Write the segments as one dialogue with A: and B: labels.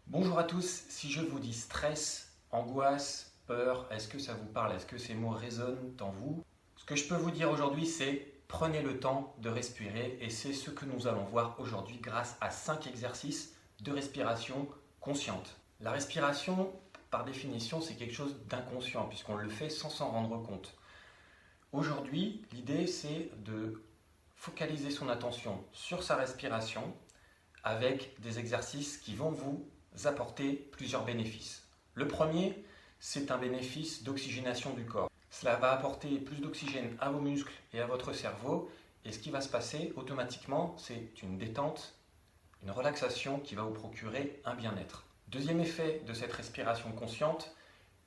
A: Bonjour à tous, si je vous dis stress, angoisse, peur, est-ce que ça vous parle? Est-ce que ces mots résonnent en vous? Ce que je peux vous dire aujourd'hui, c'est prenez le temps de respirer et c'est ce que nous allons voir aujourd'hui grâce à 5 exercices de respiration consciente. La respiration, par définition, c'est quelque chose d'inconscient puisqu'on le fait sans s'en rendre compte. Aujourd'hui, l'idée, c'est de focaliser son attention sur sa respiration avec des exercices qui vont vous apporter plusieurs bénéfices. Le premier, c'est un bénéfice d'oxygénation du corps. Cela va apporter plus d'oxygène à vos muscles et à votre cerveau, et ce qui va se passer automatiquement, c'est une détente, une relaxation qui va vous procurer un bien-être. Deuxième effet de cette respiration consciente,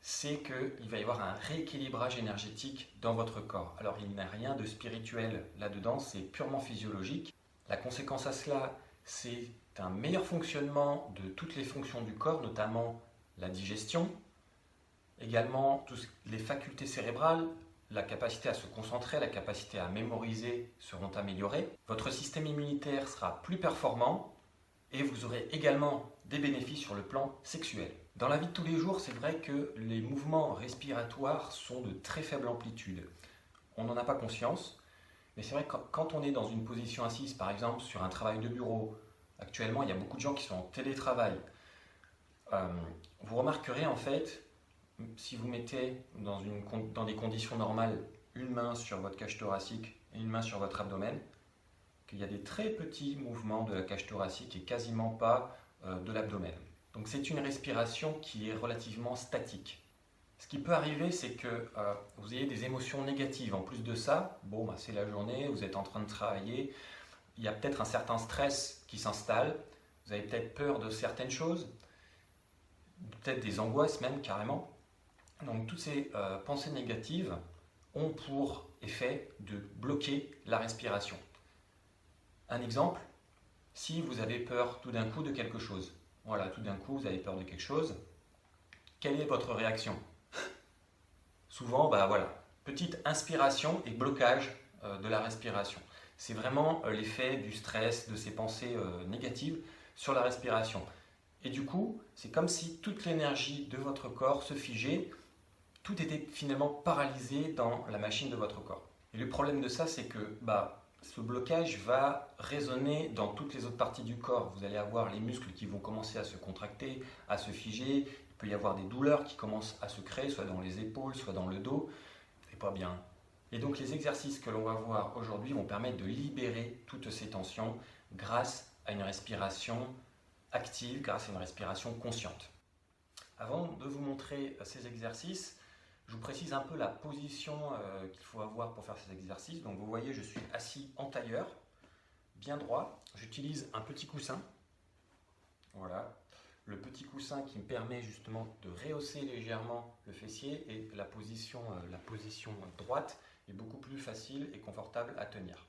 A: c'est qu'il va y avoir un rééquilibrage énergétique dans votre corps. Alors il n'y a rien de spirituel là-dedans, c'est purement physiologique. La conséquence à cela, c'est un meilleur fonctionnement de toutes les fonctions du corps, notamment la digestion, également toutes les facultés cérébrales, la capacité à se concentrer, la capacité à mémoriser seront améliorées. Votre système immunitaire sera plus performant et vous aurez également des bénéfices sur le plan sexuel. Dans la vie de tous les jours, c'est vrai que les mouvements respiratoires sont de très faible amplitude. On n'en a pas conscience, mais c'est vrai que quand on est dans une position assise, par exemple sur un travail de bureau, actuellement il y a beaucoup de gens qui sont en télétravail, vous remarquerez en fait, si vous mettez dans des conditions normales une main sur votre cage thoracique et une main sur votre abdomen, qu'il y a des très petits mouvements de la cage thoracique et quasiment pas de l'abdomen. Donc c'est une respiration qui est relativement statique. Ce qui peut arriver, c'est que vous ayez des émotions négatives. En plus de ça, c'est la journée, vous êtes en train de travailler, il y a peut-être un certain stress qui s'installe, vous avez peut-être peur de certaines choses, peut-être des angoisses même carrément. Donc toutes ces pensées négatives ont pour effet de bloquer la respiration. Un exemple, si vous avez peur tout d'un coup de quelque chose, voilà, tout d'un coup vous avez peur de quelque chose, quelle est votre réaction? Souvent, petite inspiration et blocage de la respiration. C'est vraiment l'effet du stress, de ces pensées négatives sur la respiration. Et du coup, c'est comme si toute l'énergie de votre corps se figeait, tout était finalement paralysé dans la machine de votre corps. Et le problème de ça, c'est que ce blocage va résonner dans toutes les autres parties du corps. Vous allez avoir les muscles qui vont commencer à se contracter, à se figer. Il peut y avoir des douleurs qui commencent à se créer, soit dans les épaules, soit dans le dos. C'est pas bien. Et donc les exercices que l'on va voir aujourd'hui vont permettre de libérer toutes ces tensions grâce à une respiration active, grâce à une respiration consciente. Avant de vous montrer ces exercices, je vous précise un peu la position qu'il faut avoir pour faire ces exercices. Donc vous voyez, je suis assis en tailleur, bien droit. J'utilise un petit coussin. Voilà, le petit coussin qui me permet justement de rehausser légèrement le fessier et la position droite est beaucoup plus facile et confortable à tenir.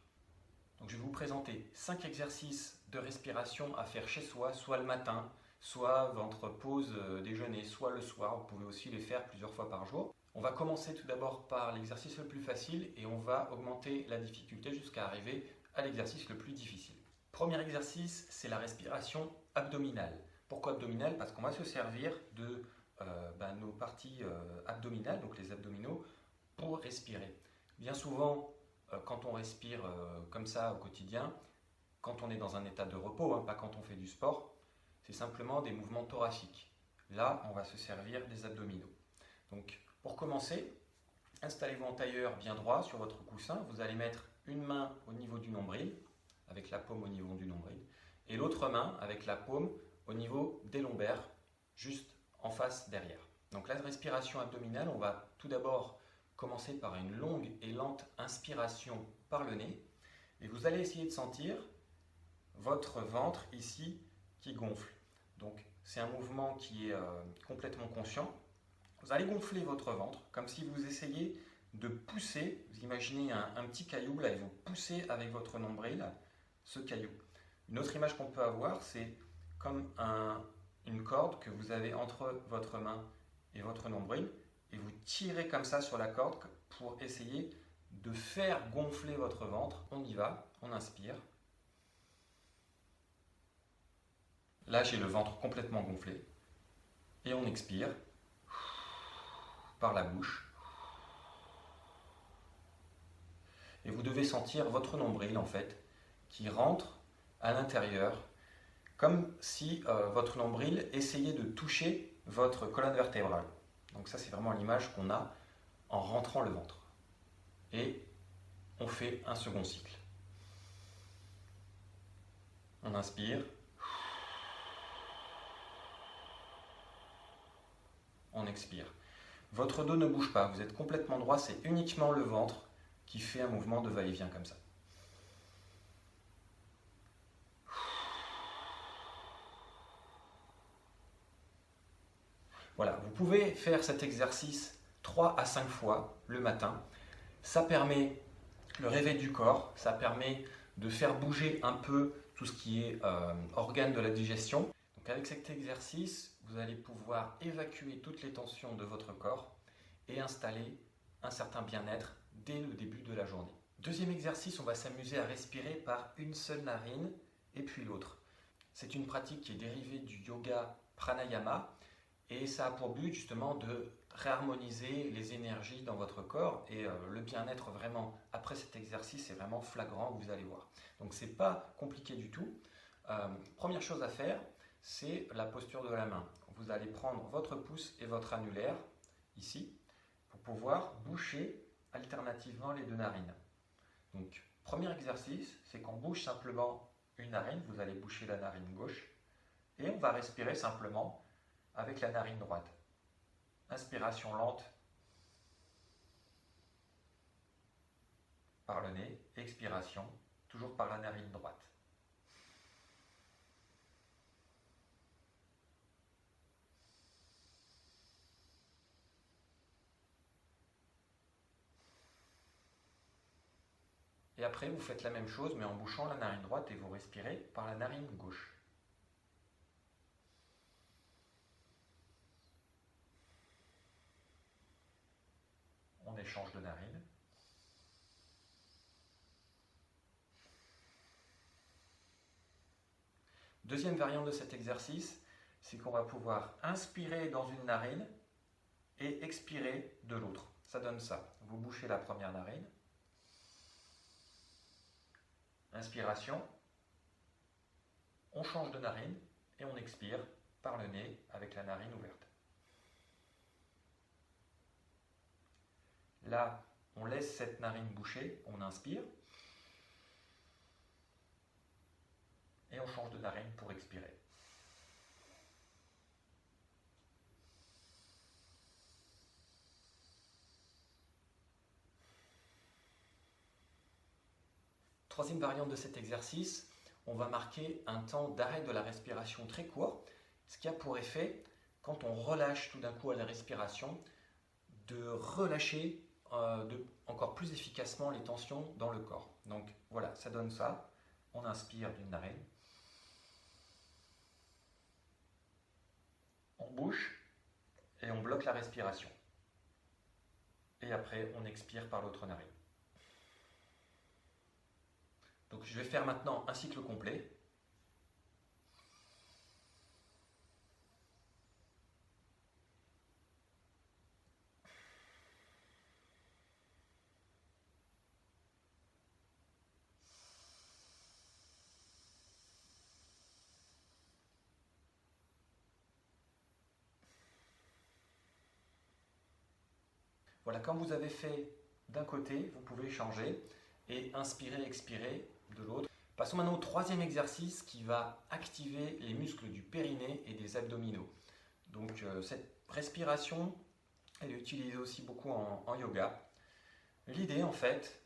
A: Donc je vais vous présenter 5 exercices de respiration à faire chez soi, soit le matin, soit votre pause déjeuner, soit le soir. Vous pouvez aussi les faire plusieurs fois par jour. On va commencer tout d'abord par l'exercice le plus facile et on va augmenter la difficulté jusqu'à arriver à l'exercice le plus difficile. Premier exercice, c'est la respiration abdominale. Pourquoi abdominale? Parce qu'on va se servir de nos parties abdominales, donc les abdominaux, pour respirer. Bien souvent, quand on respire comme ça au quotidien, quand on est dans un état de repos, pas quand on fait du sport, c'est simplement des mouvements thoraciques. Là, on va se servir des abdominaux. Donc, pour commencer, installez-vous en tailleur bien droit sur votre coussin. Vous allez mettre une main au niveau du nombril, avec la paume au niveau du nombril, et l'autre main avec la paume au niveau des lombaires, juste en face derrière. Donc la respiration abdominale, on va tout d'abord commencer par une longue et lente inspiration par le nez, et vous allez essayer de sentir votre ventre ici qui gonfle. Donc c'est un mouvement qui est complètement conscient. Vous allez gonfler votre ventre comme si vous essayez de pousser, vous imaginez un petit caillou là et vous poussez avec votre nombril ce caillou. Une autre image qu'on peut avoir, c'est comme une corde que vous avez entre votre main et votre nombril et vous tirez comme ça sur la corde pour essayer de faire gonfler votre ventre. On y va, on inspire. Là, j'ai le ventre complètement gonflé. Et on expire par la bouche. Et vous devez sentir votre nombril, en fait, qui rentre à l'intérieur, comme si votre nombril essayait de toucher votre colonne vertébrale. Donc ça, c'est vraiment l'image qu'on a en rentrant le ventre. Et on fait un second cycle. On inspire. On expire. Votre dos ne bouge pas, vous êtes complètement droit, c'est uniquement le ventre qui fait un mouvement de va-et-vient comme ça. Voilà, vous pouvez faire cet exercice 3 à 5 fois le matin. Ça permet le réveil du corps, ça permet de faire bouger un peu tout ce qui est organes de la digestion. Donc avec cet exercice, vous allez pouvoir évacuer toutes les tensions de votre corps et installer un certain bien-être dès le début de la journée. Deuxième exercice, on va s'amuser à respirer par une seule narine et puis l'autre. C'est une pratique qui est dérivée du yoga pranayama et ça a pour but justement de réharmoniser les énergies dans votre corps et le bien-être vraiment après cet exercice est vraiment flagrant, vous allez voir. Donc c'est pas compliqué du tout. Première chose à faire, c'est la posture de la main. Vous allez prendre votre pouce et votre annulaire ici pour pouvoir boucher alternativement les deux narines. Donc premier exercice, c'est qu'on bouge simplement une narine, vous allez boucher la narine gauche et on va respirer simplement avec la narine droite. Inspiration lente par le nez, expiration toujours par la narine droite. Et après, vous faites la même chose, mais en bouchant la narine droite et vous respirez par la narine gauche. On échange de narine. Deuxième variante de cet exercice, c'est qu'on va pouvoir inspirer dans une narine et expirer de l'autre. Ça donne ça. Vous bouchez la première narine. Inspiration. On change de narine et on expire par le nez avec la narine ouverte. Là, on laisse cette narine bouchée, on inspire. Et on change de narine pour expirer. Troisième variante de cet exercice, on va marquer un temps d'arrêt de la respiration très court, ce qui a pour effet, quand on relâche tout d'un coup à la respiration, de relâcher encore plus efficacement les tensions dans le corps. Donc voilà, ça donne ça. On inspire d'une narine. On bouche et on bloque la respiration. Et après, on expire par l'autre narine. Donc je vais faire maintenant un cycle complet. Voilà, quand vous avez fait d'un côté, vous pouvez changer et inspirer, expirer de l'autre. Passons maintenant au troisième exercice qui va activer les muscles du périnée et des abdominaux. Donc cette respiration, elle est utilisée aussi beaucoup en yoga. L'idée en fait,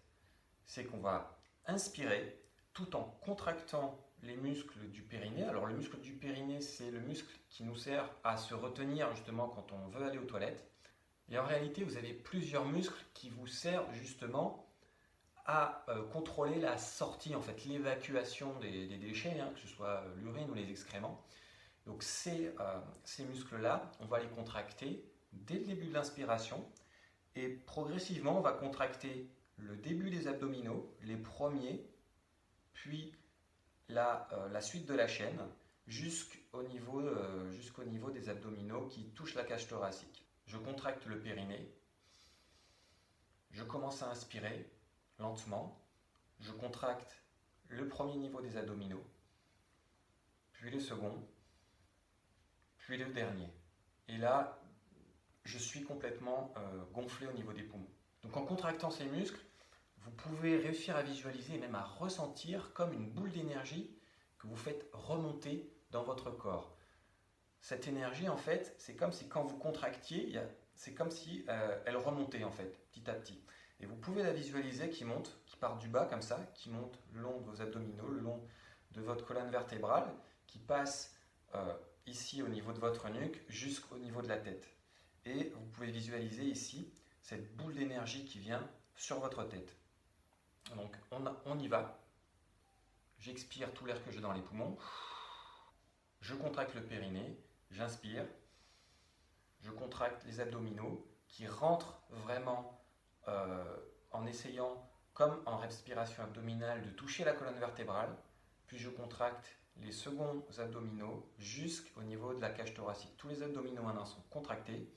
A: c'est qu'on va inspirer tout en contractant les muscles du périnée. Alors le muscle du périnée, c'est le muscle qui nous sert à se retenir justement quand on veut aller aux toilettes. Et en réalité, vous avez plusieurs muscles qui vous servent justement à contrôler la sortie, en fait, l'évacuation des déchets, que ce soit l'urine ou les excréments. Donc ces muscles-là, on va les contracter dès le début de l'inspiration et progressivement, on va contracter le début des abdominaux, les premiers, puis la suite de la chaîne, jusqu'au niveau des abdominaux qui touchent la cage thoracique. Je contracte le périnée. Je commence à inspirer lentement. Je contracte le premier niveau des abdominaux, puis le second, puis le dernier. Et là, je suis complètement gonflé au niveau des poumons. Donc en contractant ces muscles, vous pouvez réussir à visualiser et même à ressentir comme une boule d'énergie que vous faites remonter dans votre corps. Cette énergie, en fait, c'est comme si quand vous contractiez, c'est comme si elle remontait en fait, petit à petit. Et vous pouvez la visualiser qui monte, qui part du bas comme ça, qui monte le long de vos abdominaux, le long de votre colonne vertébrale, qui passe ici au niveau de votre nuque jusqu'au niveau de la tête. Et vous pouvez visualiser ici cette boule d'énergie qui vient sur votre tête. Donc on y va. J'expire tout l'air que j'ai dans les poumons. Je contracte le périnée, j'inspire. Je contracte les abdominaux qui rentrent vraiment en essayant, comme en respiration abdominale, de toucher la colonne vertébrale. Puis je contracte les seconds abdominaux jusqu'au niveau de la cage thoracique. Tous les abdominaux maintenant sont contractés.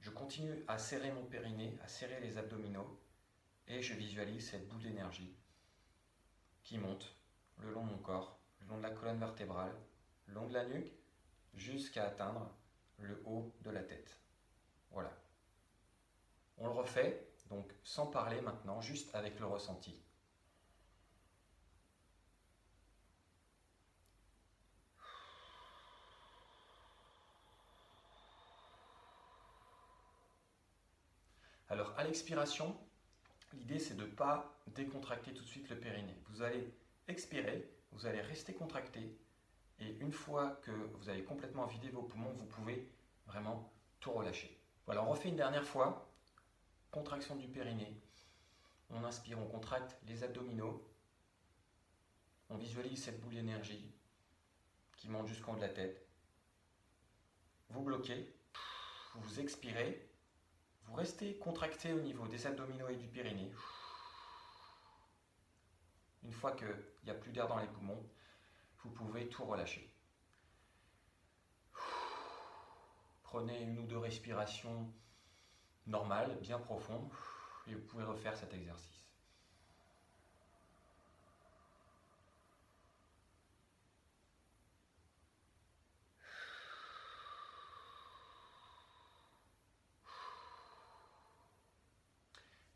A: Je continue à serrer mon périnée, à serrer les abdominaux et je visualise cette boule d'énergie qui monte le long de mon corps, le long de la colonne vertébrale, le long de la nuque, jusqu'à atteindre le haut de la tête. Voilà. On le refait, donc sans parler maintenant, juste avec le ressenti. Alors à l'expiration, l'idée c'est de ne pas décontracter tout de suite le périnée. Vous allez expirer, vous allez rester contracté et une fois que vous avez complètement vidé vos poumons, vous pouvez vraiment tout relâcher. Voilà, on refait une dernière fois. Contraction du périnée. On inspire, on contracte les abdominaux. On visualise cette boule d'énergie qui monte jusqu'en haut de la tête. Vous bloquez, vous expirez. Vous restez contracté au niveau des abdominaux et du périnée. Une fois qu'il n'y a plus d'air dans les poumons, vous pouvez tout relâcher. Prenez une ou deux respirations normales, bien profondes, et vous pouvez refaire cet exercice.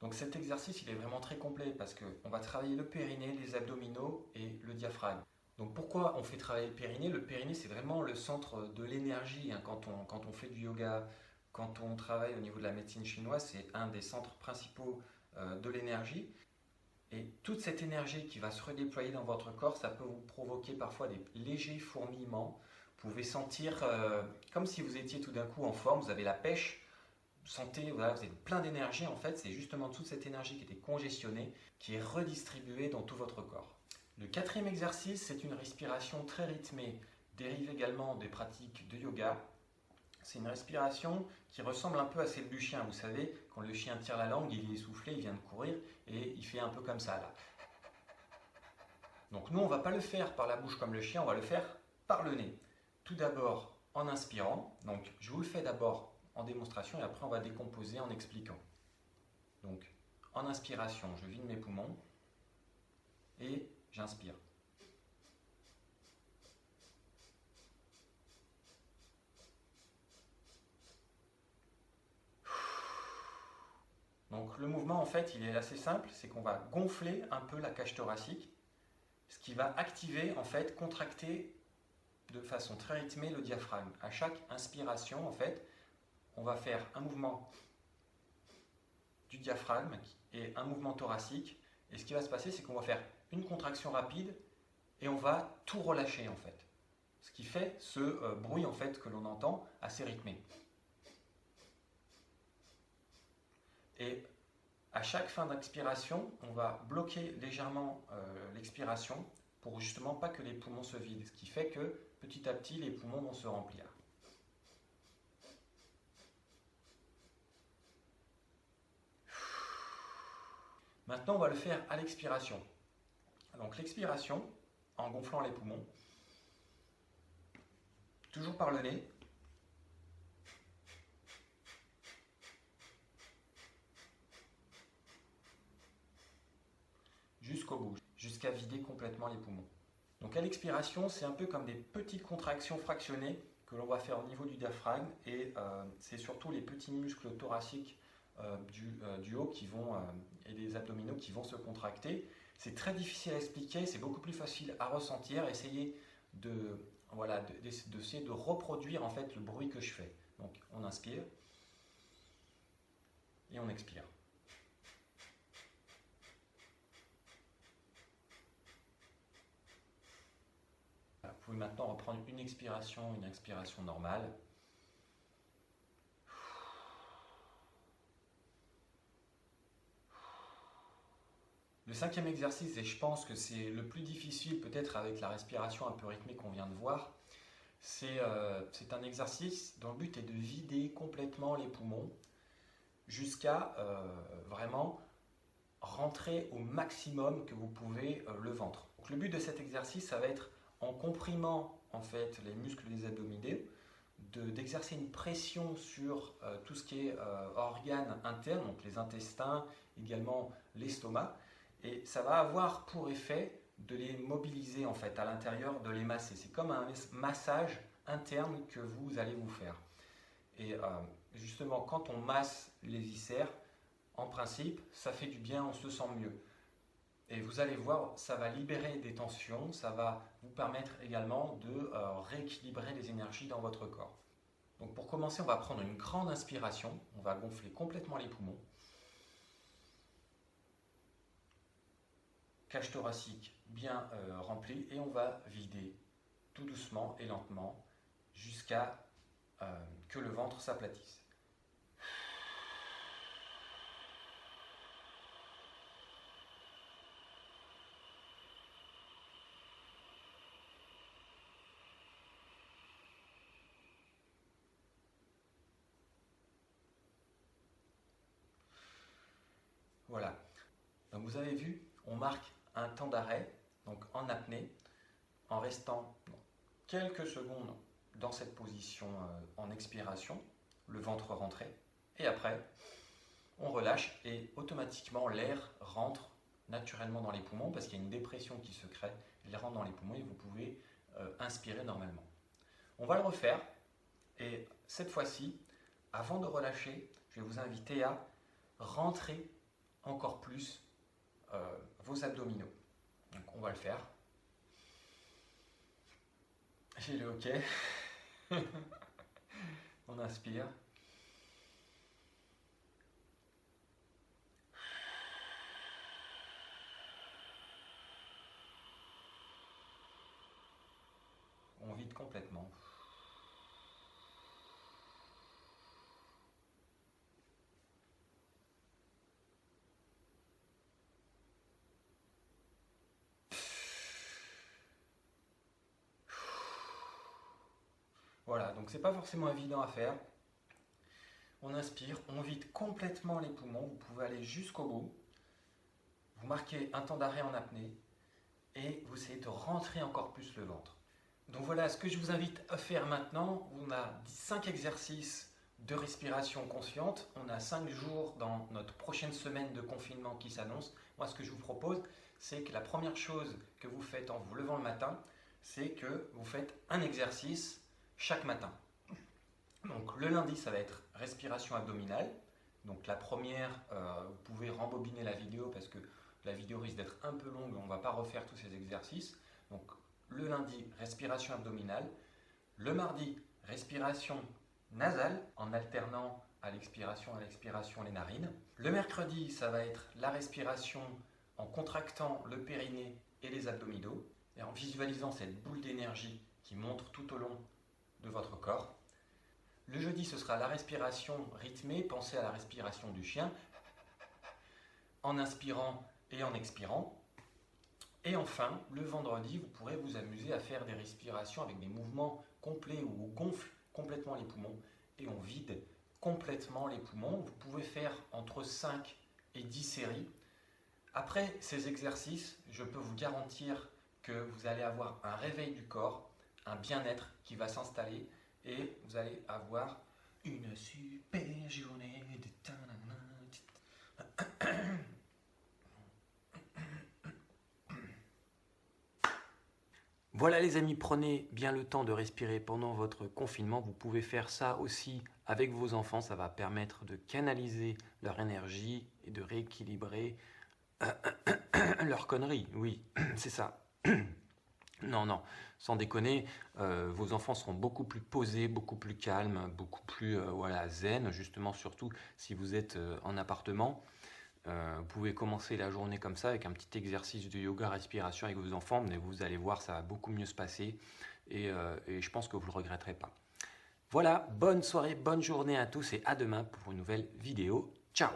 A: Donc cet exercice, il est vraiment très complet parce qu'on va travailler le périnée, les abdominaux et le diaphragme. Donc pourquoi on fait travailler le périnée? Le périnée, c'est vraiment le centre de l'énergie. Quand on fait du yoga, quand on travaille au niveau de la médecine chinoise, c'est un des centres principaux de l'énergie. Et toute cette énergie qui va se redéployer dans votre corps, ça peut vous provoquer parfois des légers fourmillements. Vous pouvez sentir comme si vous étiez tout d'un coup en forme, vous avez la pêche. Sentez, voilà, vous êtes plein d'énergie en fait, c'est justement toute cette énergie qui était congestionnée qui est redistribuée dans tout votre corps. Le quatrième exercice, c'est une respiration très rythmée, dérive également des pratiques de yoga. C'est une respiration qui ressemble un peu à celle du chien. Vous savez, quand le chien tire la langue, il est essoufflé, il vient de courir et il fait un peu comme ça là. Donc nous, on ne va pas le faire par la bouche comme le chien, on va le faire par le nez. Tout d'abord en inspirant, donc je vous le fais d'abord en démonstration et après on va décomposer en expliquant. Donc en inspiration, je vide mes poumons et j'inspire. Donc le mouvement en fait il est assez simple, c'est qu'on va gonfler un peu la cage thoracique, ce qui va activer en fait, contracter de façon très rythmée le diaphragme. À chaque inspiration en fait, on va faire un mouvement du diaphragme et un mouvement thoracique. Et ce qui va se passer, c'est qu'on va faire une contraction rapide et on va tout relâcher en fait. Ce qui fait ce bruit en fait que l'on entend assez rythmé. Et à chaque fin d'expiration, on va bloquer légèrement l'expiration pour justement pas que les poumons se vident. Ce qui fait que petit à petit, les poumons vont se remplir. Maintenant, on va le faire à l'expiration. Donc l'expiration, en gonflant les poumons, Toujours par le nez. Jusqu'au bout, jusqu'à vider complètement les poumons. Donc à l'expiration, c'est un peu comme des petites contractions fractionnées que l'on va faire au niveau du diaphragme et c'est surtout les petits muscles thoraciques du haut et des abdominaux qui vont se contracter. C'est très difficile à expliquer, c'est beaucoup plus facile à ressentir. Essayez d'essayer de reproduire en fait le bruit que je fais. Donc on inspire et on expire. Vous pouvez maintenant reprendre une expiration normale. Le cinquième exercice, et je pense que c'est le plus difficile peut-être avec la respiration un peu rythmée qu'on vient de voir, c'est un exercice dont le but est de vider complètement les poumons jusqu'à vraiment rentrer au maximum que vous pouvez le ventre. Donc, le but de cet exercice, ça va être en comprimant en fait les muscles des abdominaux, d'exercer une pression sur tout ce qui est organes internes, donc les intestins, également l'estomac, et ça va avoir pour effet de les mobiliser en fait à l'intérieur, de les masser. C'est comme un massage interne que vous allez vous faire. Et justement, quand on masse les viscères, en principe, ça fait du bien, on se sent mieux. Et vous allez voir, ça va libérer des tensions, ça va vous permettre également de rééquilibrer les énergies dans votre corps. Donc pour commencer, on va prendre une grande inspiration, on va gonfler complètement les poumons. Cage thoracique bien remplie et on va vider tout doucement et lentement jusqu'à que le ventre s'aplatisse. Voilà. Donc vous avez vu, on marque un temps d'arrêt, donc en apnée, en restant quelques secondes dans cette position en expiration, le ventre rentré, et après, on relâche et automatiquement l'air rentre naturellement dans les poumons parce qu'il y a une dépression qui se crée, il rentre dans les poumons et vous pouvez inspirer normalement. On va le refaire et cette fois-ci, avant de relâcher, je vais vous inviter à rentrer encore plus vos abdominaux. Donc on va le faire. J'ai le OK. On inspire. On vide complètement. Voilà, donc c'est pas forcément évident à faire. On inspire, on vide complètement les poumons, vous pouvez aller jusqu'au bout. Vous marquez un temps d'arrêt en apnée et vous essayez de rentrer encore plus le ventre. Donc voilà ce que je vous invite à faire maintenant. On a 5 exercices de respiration consciente. On a 5 jours dans notre prochaine semaine de confinement qui s'annonce. Moi, ce que je vous propose, c'est que la première chose que vous faites en vous levant le matin, c'est que vous faites un exercice chaque matin. Donc le lundi, ça va être respiration abdominale. Donc la première, vous pouvez rembobiner la vidéo parce que la vidéo risque d'être un peu longue, on ne va pas refaire tous ces exercices. Donc le lundi, respiration abdominale. Le mardi, respiration nasale en alternant à l'expiration les narines. Le mercredi, ça va être la respiration en contractant le périnée et les abdominaux et en visualisant cette boule d'énergie qui monte tout au long de votre corps. Le jeudi, ce sera la respiration rythmée. Pensez à la respiration du chien en inspirant et en expirant. Et enfin, le vendredi, vous pourrez vous amuser à faire des respirations avec des mouvements complets où on gonfle complètement les poumons et on vide complètement les poumons. Vous pouvez faire entre 5 et 10 séries. Après ces exercices, je peux vous garantir que vous allez avoir un réveil du corps, un bien-être qui va s'installer et vous allez avoir une super journée. Voilà les amis, prenez bien le temps de respirer pendant votre confinement. Vous pouvez faire ça aussi avec vos enfants. Ça va permettre de canaliser leur énergie et de rééquilibrer leur connerie. Oui, c'est ça. Non, non, sans déconner, vos enfants seront beaucoup plus posés, beaucoup plus calmes, beaucoup plus voilà, zen, justement, surtout si vous êtes en appartement. Vous pouvez commencer la journée comme ça avec un petit exercice de yoga respiration avec vos enfants, mais vous allez voir, ça va beaucoup mieux se passer et je pense que vous ne le regretterez pas. Voilà, bonne soirée, bonne journée à tous et à demain pour une nouvelle vidéo. Ciao!